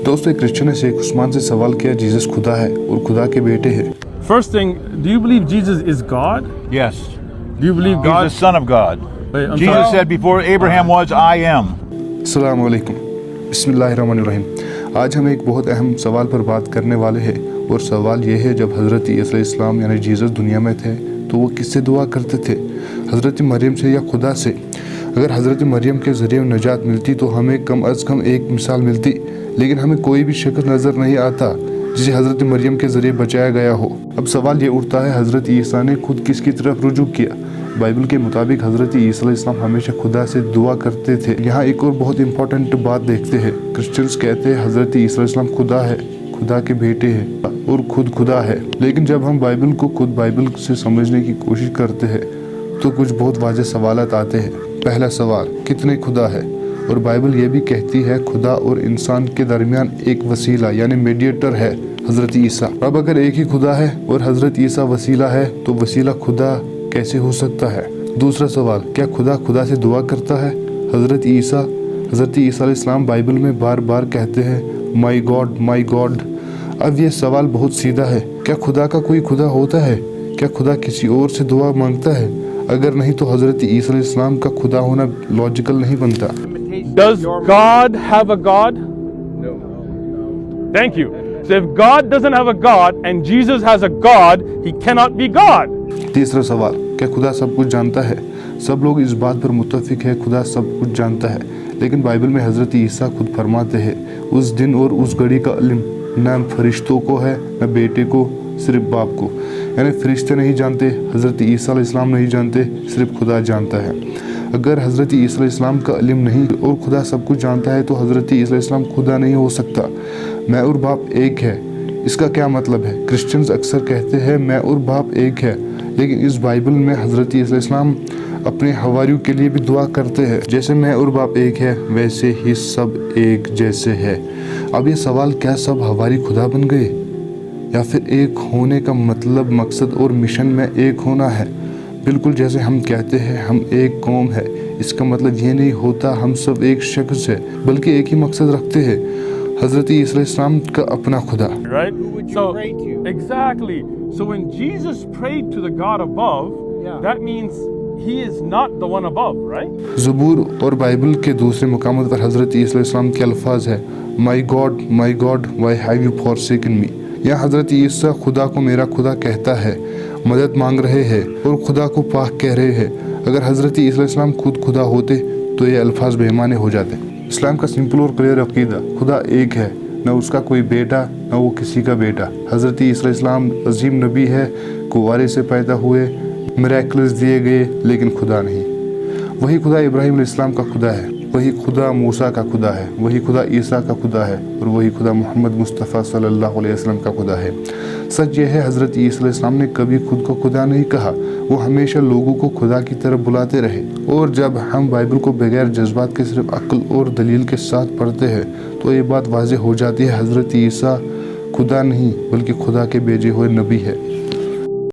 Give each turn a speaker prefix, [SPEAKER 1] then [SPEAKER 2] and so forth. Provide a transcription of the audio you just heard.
[SPEAKER 1] दोस्तों एक क्रिश्चियन ने शेख उस्मान से सवाल किया जीसस खुदा है और खुदा के बेटे हैं।
[SPEAKER 2] First thing, do you believe Jesus is God?
[SPEAKER 3] Yes.
[SPEAKER 2] Do you believe God?
[SPEAKER 3] He's the Son of God.
[SPEAKER 2] Wait, I'm
[SPEAKER 3] Jesus
[SPEAKER 2] sorry.
[SPEAKER 3] said before Abraham was, I am.
[SPEAKER 1] अस्सलाम वालेकुम, बिस्मिल्लाहिर्रहमानिर्रहीम। आज हम एक बहुत अहम सवाल पर बात करने वाले हैं और सवाल ये है, जब हज़रत ईसा अलैहिस्सलाम यानी जीसस दुनिया में थे तो वो किससे दुआ करते थे, हज़रत मरियम से या खुदा से? अगर हज़रत मरियम के ज़रिए निजात मिलती तो हमें कम अज़ कम एक मिसाल मिलती, लेकिन हमें कोई भी शख्स नज़र नहीं आता जिसे हज़रत मरियम के ज़रिए बचाया गया हो। अब सवाल ये उठता है, हज़रत ईसा ने खुद किसकी तरफ रुजू किया? बाइबल के मुताबिक हज़रत ईसा अलैहिस्सलाम हमेशा खुदा से दुआ करते थे। यहाँ एक और बहुत इंपॉर्टेंट बात देखते हैं। क्रिश्चियंस कहते हैं हज़रत ईसा अलैहिस्सलाम खुदा है, खुदा के बेटे हैं और खुद खुदा है। लेकिन जब हम बाइबल को खुद बाइबल से समझने की कोशिश करते हैं तो कुछ बहुत वाज़ेह सवालात आते हैं। पहला सवाल, कितने खुदा है? और बाइबल ये भी कहती है खुदा और इंसान के दरमियान एक वसीला यानी मीडिएटर है, हज़रत ईसा। अब अगर एक ही खुदा है और हज़रत ईसा वसीला है तो वसीला खुदा कैसे हो सकता है? दूसरा सवाल, क्या खुदा से दुआ करता है? हज़रत ईसा अलैहिस्सलाम बाइबल में बार बार कहते हैं माई गॉड। अब ये सवाल बहुत सीधा है, क्या खुदा का कोई खुदा होता है? क्या खुदा किसी और से दुआ मांगता है? अगर नहीं तो हज़रत ईसा अलैहिस्सलाम का खुदा होना लॉजिकल नहीं बनता।
[SPEAKER 2] Does God have a God? No. Thank you. So if God doesn't have a God and Jesus has a God, he cannot be God.
[SPEAKER 1] तीसरा सवाल, क्या खुदा सब कुछ जानता है? सब लोग इस बात पर मुत्तफिक है खुदा सब कुछ जानता है, लेकिन बाइबल में हज़रत ईसा खुद फरमाते हैं उस दिन और उस घड़ी का इल्म न फरिश्तों को है न बेटे को, सिर्फ बाप को। यानी फरिश्ते नहीं जानते, हज़रत ईसा अलैहिस्सलाम नहीं जानते, सिर्फ खुदा जानता है। अगर हज़रत ईसा अलैहिस्सलाम का इल्म नहीं और खुदा सब कुछ जानता है तो हज़रत ईसा अलैहिस्सलाम खुदा नहीं हो सकता। मैं और बाप एक है, इसका क्या मतलब है? क्रिश्चियंस अक्सर कहते हैं मैं और बाप एक है, लेकिन इस बाइबल में हज़रत ईसा अलैहिस्सलाम अपने हवारियों के लिए भी दुआ करते हैं, जैसे मैं और बाप एक है वैसे ही सब एक जैसे है। अब ये सवाल, क्या सब हवारी खुदा बन गए, या फिर एक होने का मतलब मकसद और मिशन में एक होना है? बिल्कुल जैसे हम कहते हैं हम एक कौम है, इसका मतलब ये नहीं होता हम सब एक शख्स है, बल्कि एक ही मकसद रखते हैं, हज़रत ईसा अलैहिस्सलाम का अपना खुदा।
[SPEAKER 2] Right? So, exactly. So when Jesus prayed to the God above, that means he is not the one above, right?
[SPEAKER 1] ज़बूर और बाइबल के दूसरे मुकाम पर हज़रत ईसा अलैहिस्सलाम के अल्फाज है my God why have you forsaken me. यहाँ हज़रत ईसा खुदा को मेरा खुदा कहता है, मदद मांग रहे हैं और खुदा को पाक कह रहे हैं। अगर हज़रत ईसा अलैहिस्सलाम खुद खुदा होते तो ये अल्फाज बेईमाने हो जाते। इस्लाम का सिंपल और क्लियर अकीदा, खुदा एक है, न उसका कोई बेटा न वो किसी का बेटा। हज़रत ईसा अलैहिस्सलाम अजीम नबी है, कुंवारे से पैदा हुए, मिरेकल्स दिए गए, लेकिन खुदा नहीं। वही खुदा इब्राहीम अलैहिस्सलाम का खुदा है, वही खुदा मूसा का खुदा है, वही खुदा ईसा का खुदा है और वही खुदा मोहम्मद मुस्तफ़ा सल्लल्लाहु अलैहि वसल्लम का खुदा है। सच ये है, हज़रत ईसा अलैहिस्सलाम ने कभी खुद को खुदा नहीं कहा, वो हमेशा लोगों को खुदा की तरफ बुलाते रहे। और जब हम बाइबल को बगैर जज्बात के सिर्फ अक्ल और दलील के साथ पढ़ते हैं तो ये बात वाज़ेह हो जाती है, हज़रत ईसा खुदा नहीं बल्कि खुदा के भेजे हुए नबी है।